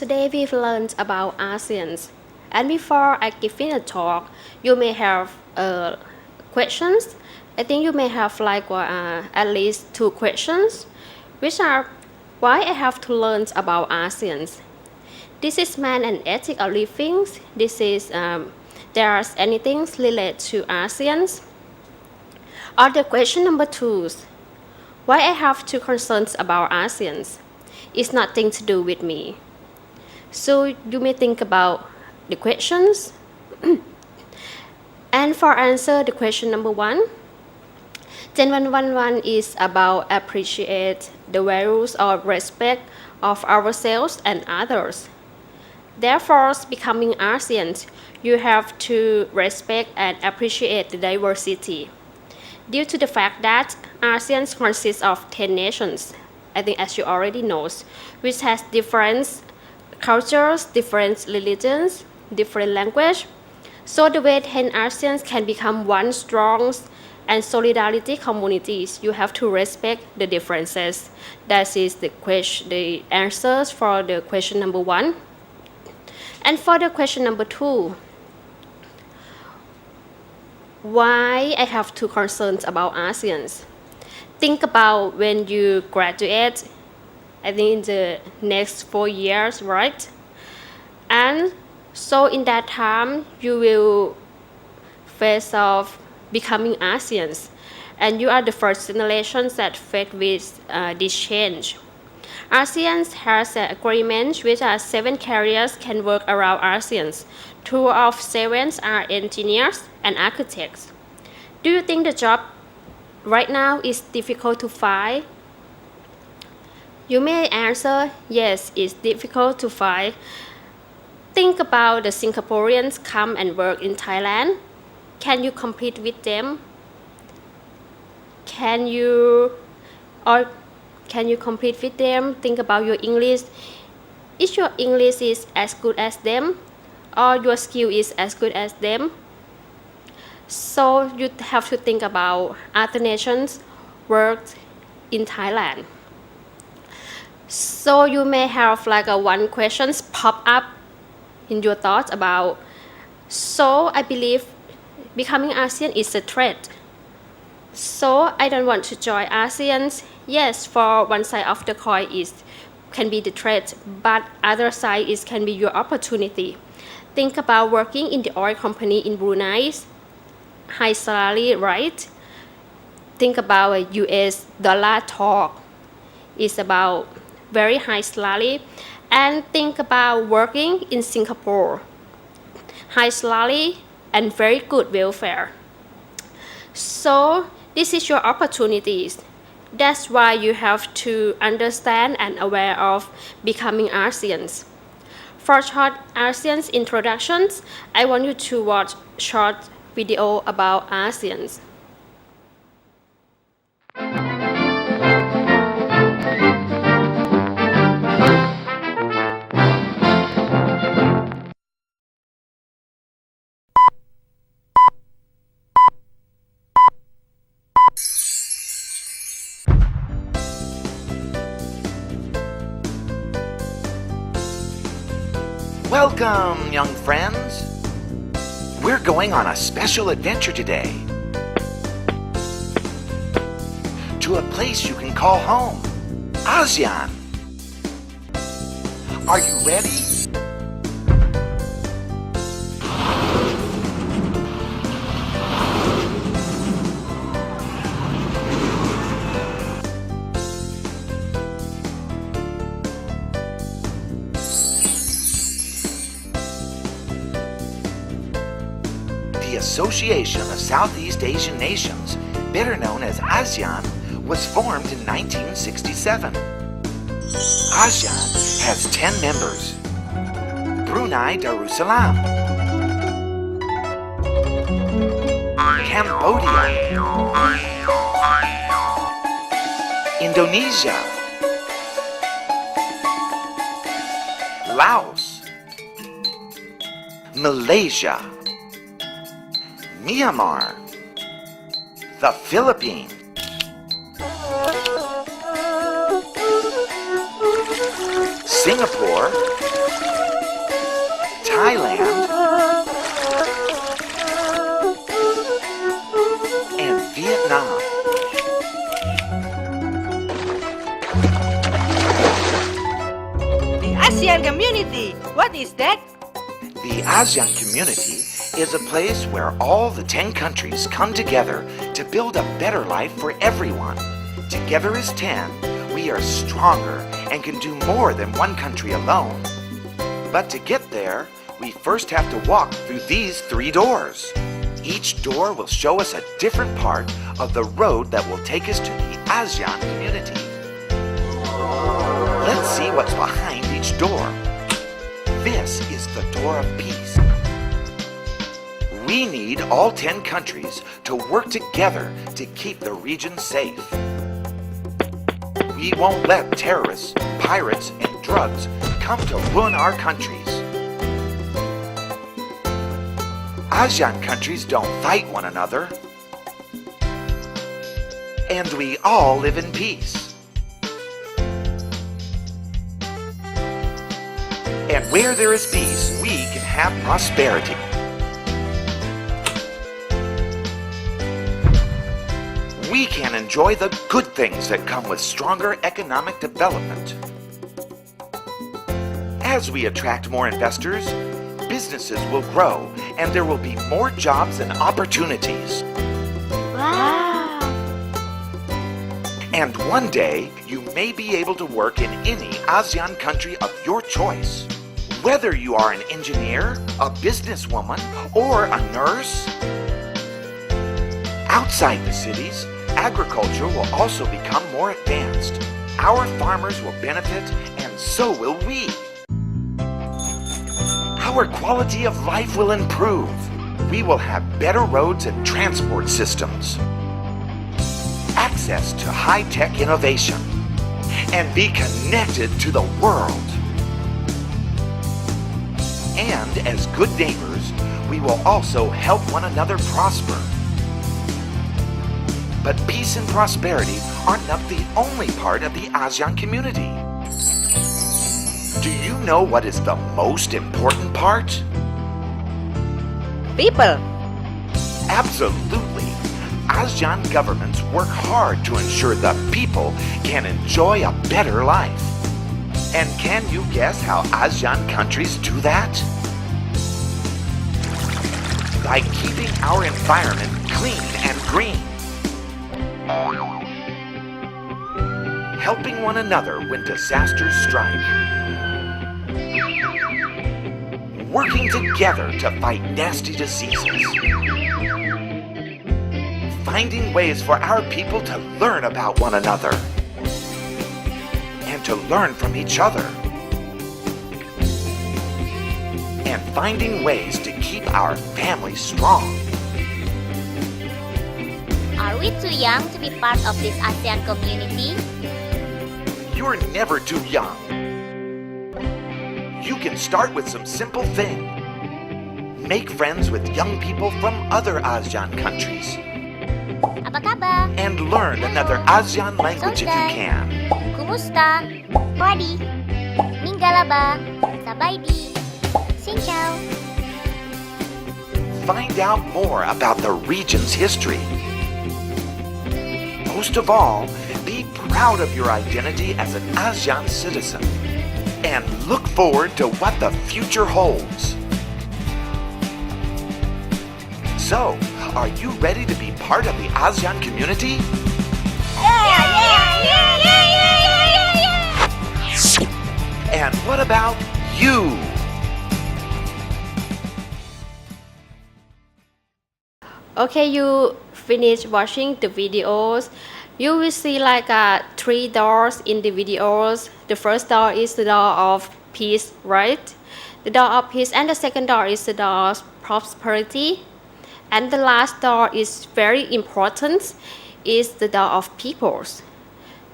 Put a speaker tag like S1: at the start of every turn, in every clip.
S1: today we've learned about ASEAN. And before I give it a talk, you may have questions. I think you may have at least 2 questions, which are why I have to learn about ASEAN. This is man and ethic of living. This is there's anything related to ASEAN. Or the question number 2, why I have to concerns about ASEAN? It's nothing to do with me. So you may think about the questions. And for answer the question number 1, GEN111 is about appreciate the values of respect of ourselves and others. Therefore, becoming ASEAN, you have to respect and appreciate the diversity. Due to the fact that ASEAN consists of 10 nations, I think as you already know, which has different cultures, different religions, different language. So the way 10 ASEANs can become one strong and solidarity communities, you have to respect the differences. That is the answers for the question number 1. And for the question number 2, why I have to concerns about ASEAN? Think about when you graduate, I think in the next 4 years, right? And so in that time, you will face off becoming ASEANs. And you are the first generation that face with this change. ASEAN has an agreement which 7 carriers can work around ASEAN. 2 of 7 are engineers and architects. Do you think the job right now is difficult to find? You may answer, yes, it's difficult to find. Think about the Singaporeans come and work in Thailand. Can you compete with them? Can you compete with them? Think about your English. Is your English is as good as them? Or your skill is as good as them? So you have to think about other nations work in Thailand. So you may have one question pop up in your thoughts about, so I believe becoming ASEAN is a threat. So I don't want to join ASEAN. Yes, for one side of the coin can be the threat, but other side can be your opportunity. Think about working in the oil company in Brunei, high salary, right? Think about a US dollar talk. It's about very high salary. And think about working in Singapore, high salary and very good welfare. So this is your opportunities. That's why you have to understand and aware of becoming ASEANs. For short ASEAN's introductions, I want you to watch short video about ASEANs.
S2: Welcome, young friends. We're going on a special adventure today to a place you can call home, ASEAN. Are you ready? The Association of Southeast Asian Nations, better known as ASEAN, was formed in 1967. ASEAN has 10 members: Brunei Darussalam, Cambodia, Indonesia, Laos, Malaysia, Myanmar, the Philippines, Singapore, Thailand, and Vietnam.
S3: The ASEAN community. What is that?
S2: The ASEAN community is a place where all the 10 countries come together to build a better life for everyone. Together as 10, we are stronger and can do more than one country alone. But to get there, we first have to walk through these 3 doors. Each door will show us a different part of the road that will take us to the ASEAN community. Let's see what's behind each door. This is the door of peace. We need all 10 countries to work together to keep the region safe. We won't let terrorists, pirates, and drugs come to ruin our countries. ASEAN countries don't fight one another. And we all live in peace. And where there is peace, we can have prosperity. We can enjoy the good things that come with stronger economic development. As we attract more investors, businesses will grow and there will be more jobs and opportunities.
S1: Wow!
S2: And one day, you may be able to work in any ASEAN country of your choice. Whether you are an engineer, a businesswoman, or a nurse. Outside the cities, agriculture will also become more advanced. Our farmers will benefit, and so will we. Our quality of life will improve. We will have better roads and transport systems, access to high-tech innovation, and be connected to the world. And as good neighbors, we will also help one another prosper. But peace and prosperity are not the only part of the ASEAN community. Do you know what is the most important part?
S3: People.
S2: Absolutely. ASEAN governments work hard to ensure the people can enjoy a better life. And can you guess how ASEAN countries do that? By keeping our environment clean and green. Helping one another when disasters strike. Working together to fight nasty diseases. Finding ways for our people to learn about one another. And to learn from each other. And finding ways to keep our family strong.
S4: Are we too young to be part of this ASEAN community?
S2: You're never too young. You can start with some simple thing. Make friends with young people from other ASEAN countries.
S4: Apa kabar?
S2: And learn another ASEAN language if you can.
S4: Kumusta? Pwadi. Mingalaba. Sabaydi. Xin chào.
S2: Find out more about the region's history. Most of all, be proud of your identity as an ASEAN citizen and look forward to what the future holds. So, are you ready to be part of the ASEAN community? And what about you?
S1: Okay, you finish watching the videos. You will see like 3 doors in the videos. The first door is the door of peace, right? The door of peace, and the second door is the door of prosperity. And the last door is very important, is the door of peoples.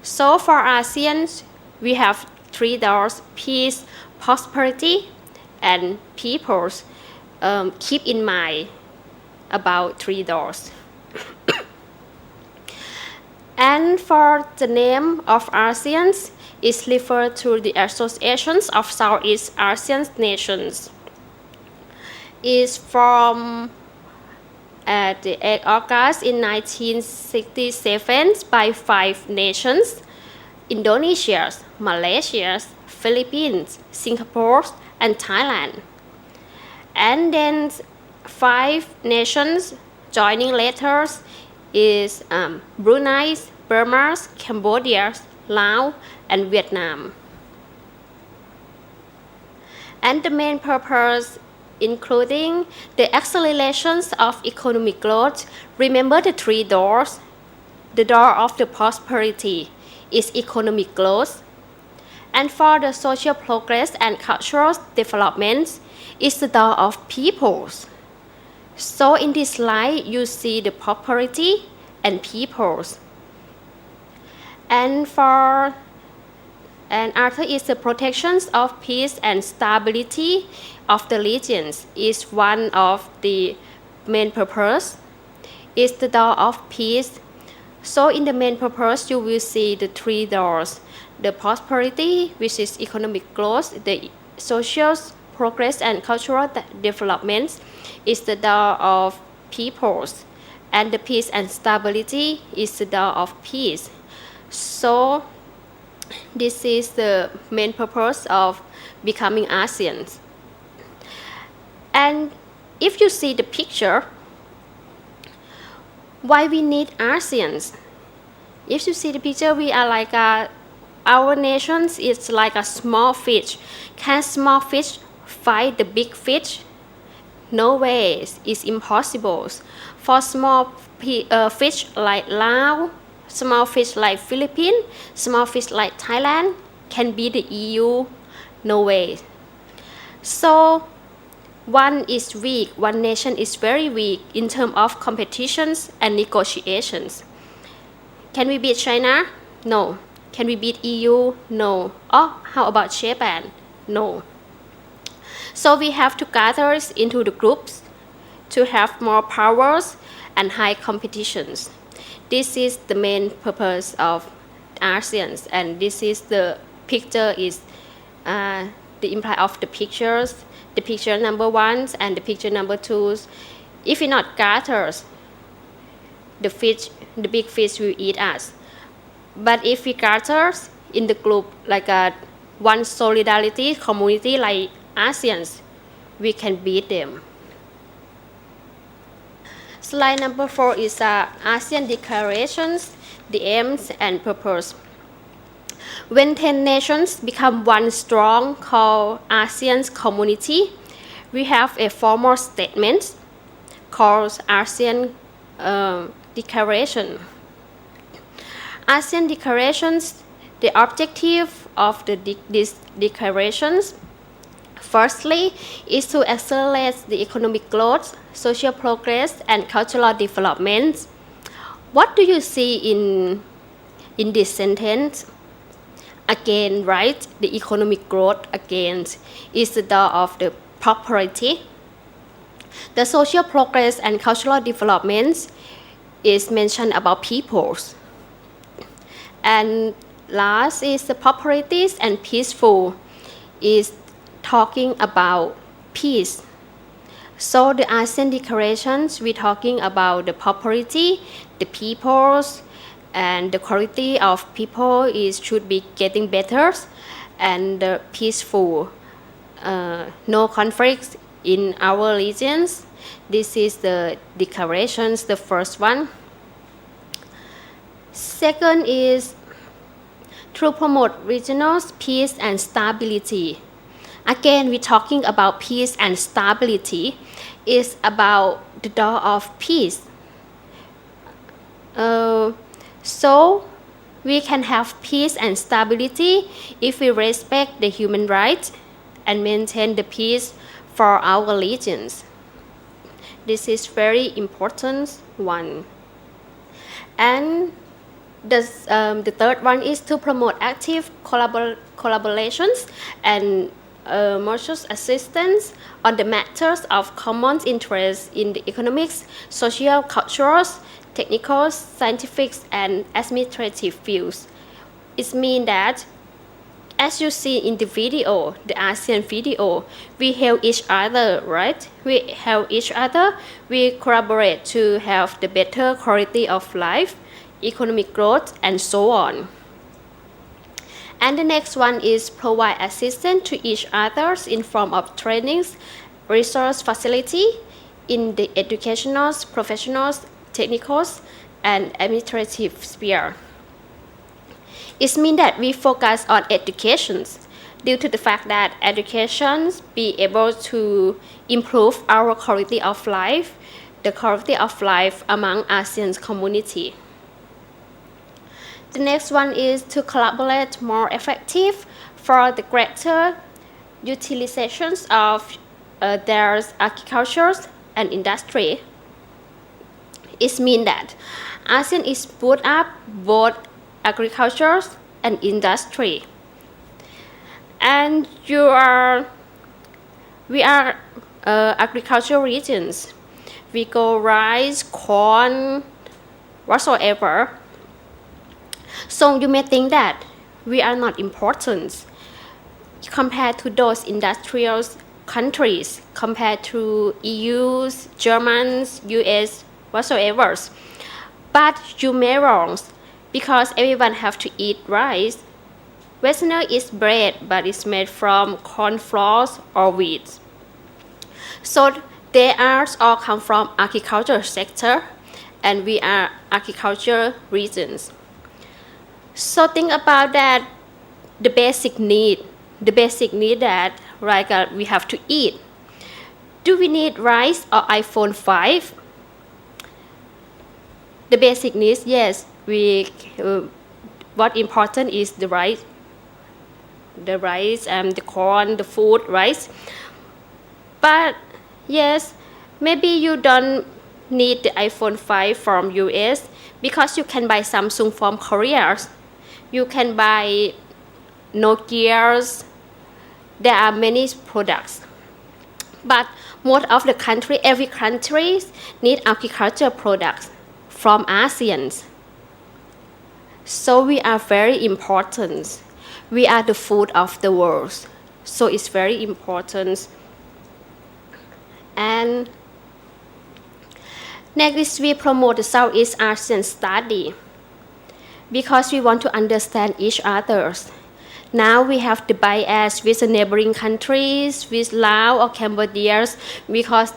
S1: So for ASEAN, we have 3 doors: peace, prosperity, and peoples. Keep in mind about 3 doors. And for the name of ASEAN, is referred to the Associations of Southeast Asian Nations. Is from the 8 August in 1967 by 5 nations: Indonesia, Malaysia, Philippines, Singapore, and Thailand. And then 5 nations joining later is Brunei, Burma, Cambodia, Laos, and Vietnam. And the main purpose including the accelerations of economic growth. Remember the 3 doors. The door of the prosperity is economic growth. And for the social progress and cultural development is the door of peoples. So in this slide, you see the prosperity and peoples. And after is the protections of peace and stability of the regions is one of the main purpose. Is the door of peace. So in the main purpose, you will see the 3 doors. The prosperity, which is economic growth, the social progress and cultural development is the door of peoples, and the peace and stability is the door of peace. So this is the main purpose of becoming ASEAN. And if you see the picture, why we need ASEAN? If you see the picture, we are like our nation is like a small fish. Can small fish fight the big fish? No way, it's impossible. For small fish like Laos, small fish like Philippines, small fish like Thailand can be the EU? No way. So one is weak, one nation is very weak in terms of competitions and negotiations. Can we beat China? No. Can we beat EU? No. Oh, how about Japan? No. So we have to gather into the groups to have more powers and high competitions. This is the main purpose of ASEAN, and this is the picture is the imply of the pictures. The picture number 1 and the picture number 2. If we not gather, the big fish will eat us. But if we gather in the group like one solidarity community like ASEAN, we can beat them. Slide number 4 is ASEAN Declarations, the aims and purpose. When 10 nations become one strong called ASEAN community, we have a formal statement called ASEAN Declaration. ASEAN Declarations, the objective of these declarations, firstly, is to accelerate the economic growth, social progress, and cultural development. What do you see in this sentence? Again, right, the economic growth again is the door of the prosperity. The social progress and cultural development is mentioned about peoples. And last is the prosperity and peaceful is talking about peace. So the ASEAN Declarations, we're talking about the prosperity, the peoples, and the quality of people should be getting better, and peaceful, no conflicts in our regions. This is the declarations, the first one. Second is to promote regional peace and stability. Again, we're talking about peace and stability. It's about the door of peace. So we can have peace and stability if we respect the human rights and maintain the peace for our regions. This is very important one. And the third one is to promote active collaborations and mutual assistance on the matters of common interest in the economics, social, cultural, technical, scientific, and administrative fields. It means that as you see in the video, the ASEAN video, we help each other, right? We help each other, we collaborate to have the better quality of life, economic growth, and so on. And the next one is provide assistance to each other in form of trainings, resource facility in the educational, professional, technical, and administrative sphere. It means that we focus on education due to the fact that education be able to improve our quality of life, the quality of life among ASEAN community. The next one is to collaborate more effective for the greater utilizations of their agriculture and industry. It means that ASEAN is put up both agriculture and industry. And we are agricultural regions. We grow rice, corn, whatsoever. So you may think that we are not important compared to those industrial countries, compared to EU, Germans, US, whatsoever. But you may wrong, because everyone have to eat rice. Westerner is bread, but it's made from corn flour or wheat. So they are all come from agriculture sector, and we are agriculture regions. So think about that, the basic need that we have to eat. Do we need rice or iPhone 5? The basic needs, yes. What important is the rice and the corn, the food, rice. But yes, maybe you don't need the iPhone 5 from US because you can buy Samsung from Korea. You can buy Nokia's. There are many products. But most of the country, every country need agriculture products from ASEAN. So we are very important. We are the food of the world. So it's very important. And next, we promote the Southeast Asian study because we want to understand each other. Now we have the bias with the neighboring countries, with Laos or Cambodia, because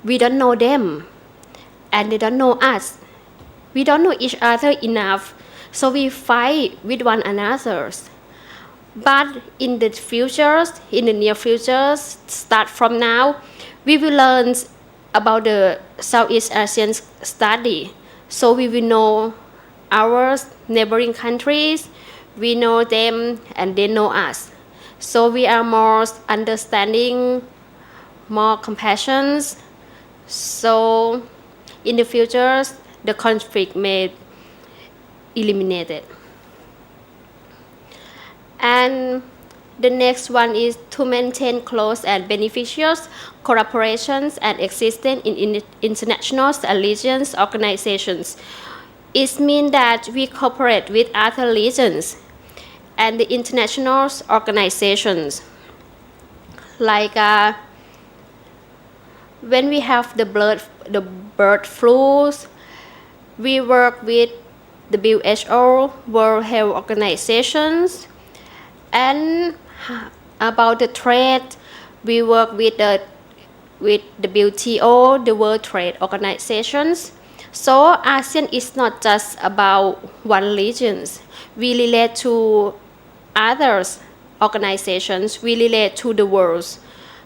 S1: we don't know them and they don't know us. We don't know each other enough, so we fight with one another. But in the near future, start from now, we will learn about the Southeast Asian study. So we will know our neighboring countries, we know them and they know us. So we are more understanding, more compassion. So in the future, the conflict may eliminated. And the next one is to maintain close and beneficial collaborations and existence in international allegiance organizations. It means that we cooperate with other regions and the international organizations. Like when we have the bird flu, we work with WHO, World Health Organizations, and about the trade, we work with the WTO, the World Trade Organizations. So ASEAN is not just about one region. We relate to others organizations. We relate to the world.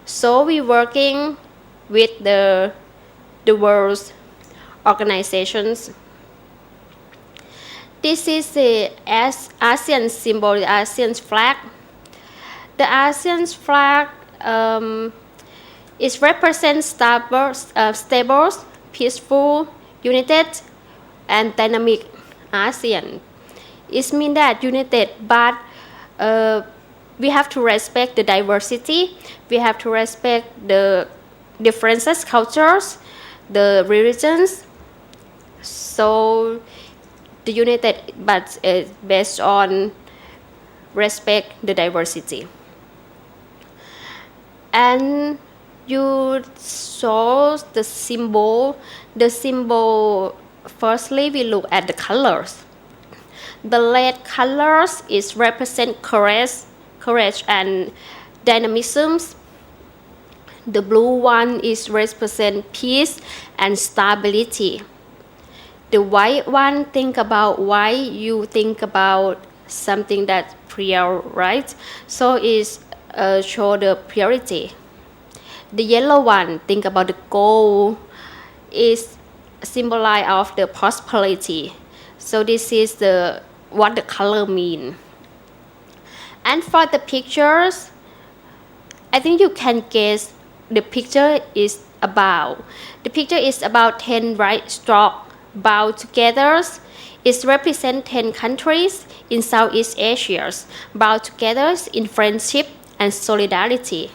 S1: So we working with the world organizations. This is the ASEAN symbol, the ASEAN flag. The ASEAN flag it represents stable, peaceful, united, and dynamic ASEAN. It means that united, but we have to respect the diversity. We have to respect the differences, cultures, the religions. So the united, but based on respect the diversity. And you saw the symbol. The symbol, firstly, we look at the colors. The red colors is represent courage and dynamism. The blue one is represent peace and stability. The white one, think about why you think about something that's pure, right? So it's show the purity. The yellow one, think about the gold, is symbolize of the prosperity. So this is what the color mean. And for the pictures, I think you can guess the picture is about. The picture is about 10 right stroke bound together. It represents 10 countries in Southeast Asia bound together in friendship and solidarity.